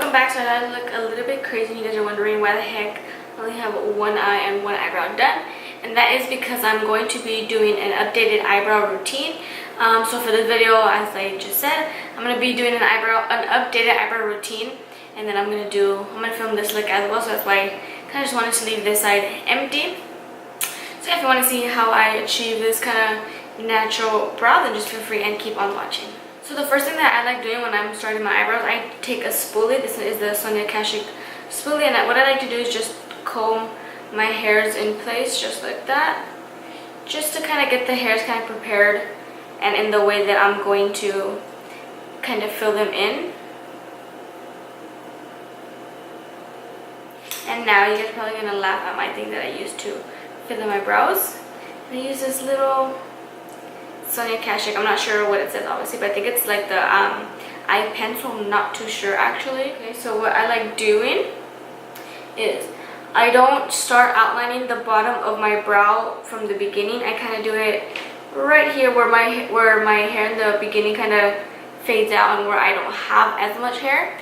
welcome back. So I look a little bit crazy. You guys are wondering why the heck I only have one eye and one eyebrow done, and that is because I'm going to be doing an updated eyebrow routine. So for this video, as I just said, I'm going to be doing an updated eyebrow routine, and then I'm going to film this look as well. So that's why I kind of just wanted to leave this side empty. So if you want to see how I achieve this kind of natural brow, then just feel free and keep on watching. So the first thing that I like doing when I'm starting my eyebrows, I take a spoolie. This is the Sonia Kashuk spoolie, and what I like to do is just comb my hairs in place just like that, just to kind of get the hairs kind of prepared and in the way that I'm going to kind of fill them in. And now you guys are probably going to laugh at my thing that I used to fill in my brows. I use this little Sonia Kashuk. I'm not sure what it says obviously, but I think it's like the eye pencil. I'm not too sure actually. Okay, so what I like doing is I don't start outlining the bottom of my brow from the beginning. I kind of do it right here where my hair in the beginning kind of fades out and where I don't have as much hair.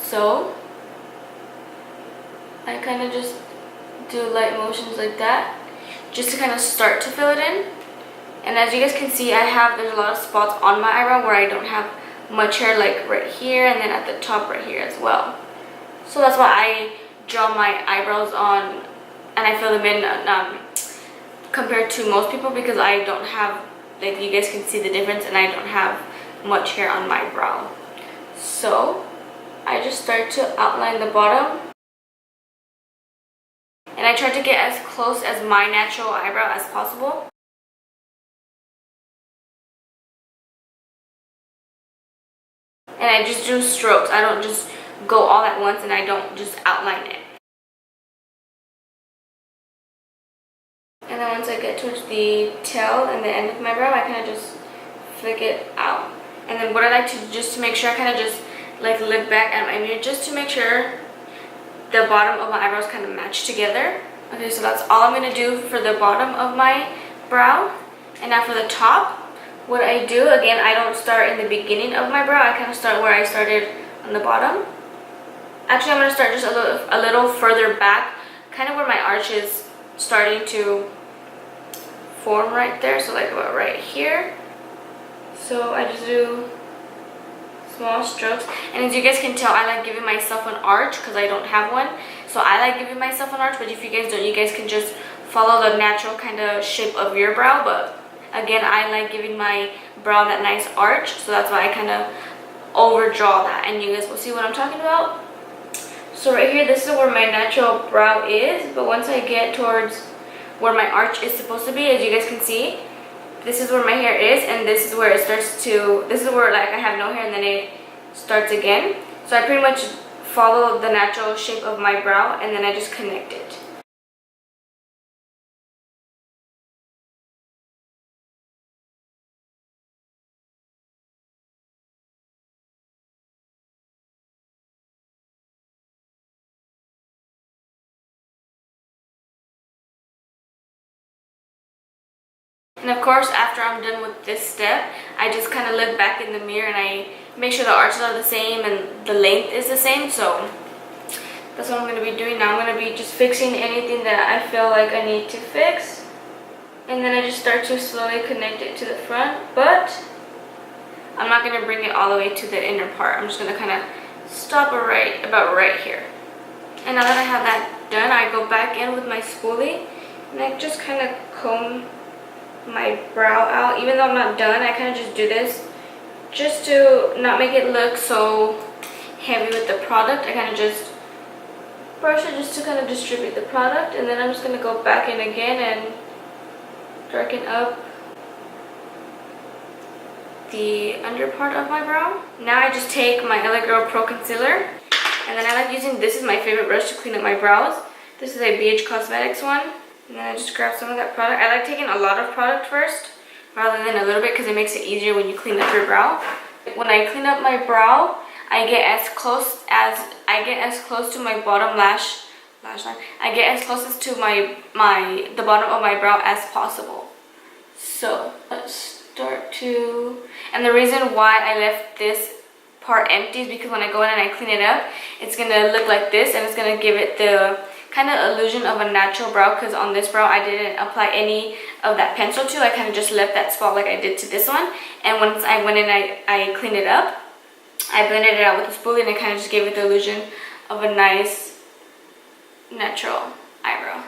So I kind of just do light motions like that just to kind of start to fill it in. And as you guys can see, there's a lot of spots on my eyebrow where I don't have much hair, like right here and then at the top right here as well. So that's why I draw my eyebrows on and I fill them in compared to most people, because I don't have, like you guys can see the difference, and I don't have much hair on my brow. So I just start to outline the bottom. And I try to get as close as my natural eyebrow as possible. And I just do strokes. I don't just go all at once, and I don't just outline it. And then once I get towards the tail and the end of my brow, I kind of just flick it out. And then what I like to do, just to make sure, I kind of just like look back at my mirror just to make sure the bottom of my eyebrows kind of match together. Okay, so that's all I'm going to do for the bottom of my brow. And now for the top, what I do, again, I don't start in the beginning of my brow. I kind of start where I started on the bottom. Actually, I'm going to start just a little further back, kind of where my arch is starting to form right there. So like about right here. So I just do small strokes. And as you guys can tell, I like giving myself an arch because I don't have one. So I like giving myself an arch, but if you guys don't, you guys can just follow the natural kind of shape of your brow. But again, I like giving my brow that nice arch, so that's why I kind of overdraw that, and you guys will see what I'm talking about. So right here, this is where my natural brow is, but once I get towards where my arch is supposed to be, as you guys can see, this is where my hair is, and this is where it starts to, this is where like I have no hair and then it starts again. So I pretty much follow the natural shape of my brow, and then I just connect it. And of course, after I'm done with this step, I just kind of look back in the mirror and I make sure the arches are the same and the length is the same. So that's what I'm going to be doing now. I'm going to be just fixing anything that I feel like I need to fix. And then I just start to slowly connect it to the front. But I'm not going to bring it all the way to the inner part. I'm just going to kind of stop about right here. And now that I have that done, I go back in with my spoolie and I just kind of comb my brow out. Even though I'm not done, I kind of just do this just to not make it look so heavy with the product. I kind of just brush it just to kind of distribute the product, and then I'm just going to go back in again and darken up the under part of my brow. Now I just take my LA Girl Pro Concealer, and then I like using, this is my favorite brush to clean up my brows. This is a BH Cosmetics one. And then I just grab some of that product. I like taking a lot of product first rather than a little bit, because it makes it easier when you clean up your brow. When I clean up my brow, I get as close to my bottom lash line. I get as close as to the bottom of my brow as possible. So let's start to, and the reason why I left this part empties, because when I go in and I clean it up, it's gonna look like this, and it's gonna give it the kind of illusion of a natural brow, because on this brow I didn't apply any of that pencil to. I kind of just left that spot like I did to this one, and once I went in, I cleaned it up. I blended it out with a spoolie, and I kind of just gave it the illusion of a nice natural eyebrow.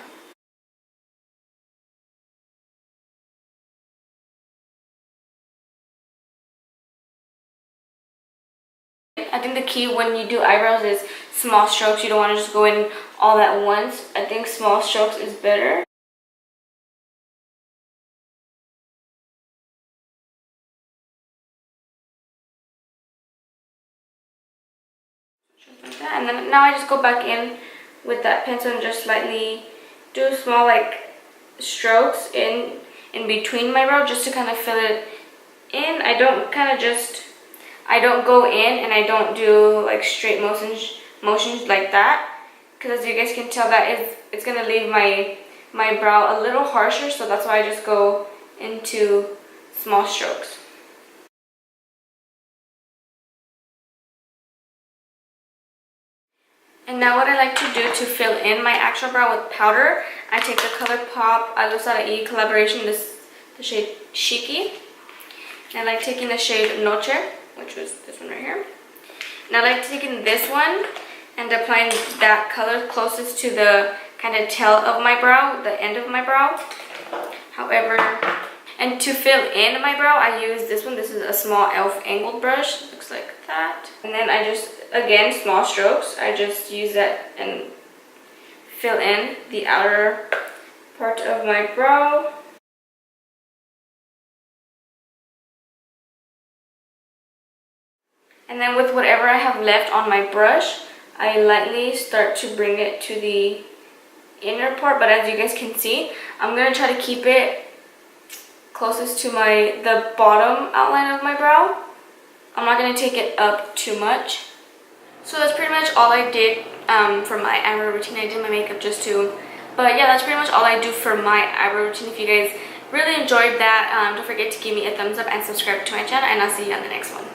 I think the key when you do eyebrows is small strokes. You don't want to just go in all at once. I think small strokes is better. Like that. And then now I just go back in with that pencil and just slightly do small like strokes in between my brow, just to kind of fill it in. I don't go in and I don't do like straight motions like that, because as you guys can tell, that it's gonna leave my brow a little harsher, so that's why I just go into small strokes. And now what I like to do to fill in my actual brow with powder, I take the Colourpop iluvsarahii collaboration, the shade Shiki. And I like taking the shade Noche, which was this one right here. And I like taking this one and applying that color closest to the kind of tail of my brow, the end of my brow. However, and to fill in my brow, I use this one. This is a small e.l.f. angled brush. It looks like that. And then I just, again, small strokes. I just use that and fill in the outer part of my brow. And then with whatever I have left on my brush, I lightly start to bring it to the inner part. But as you guys can see, I'm going to try to keep it closest to the bottom outline of my brow. I'm not going to take it up too much. So that's pretty much all I did for my eyebrow routine. I did my makeup just to, but yeah, that's pretty much all I do for my eyebrow routine. If you guys really enjoyed that, don't forget to give me a thumbs up and subscribe to my channel, and I'll see you on the next one.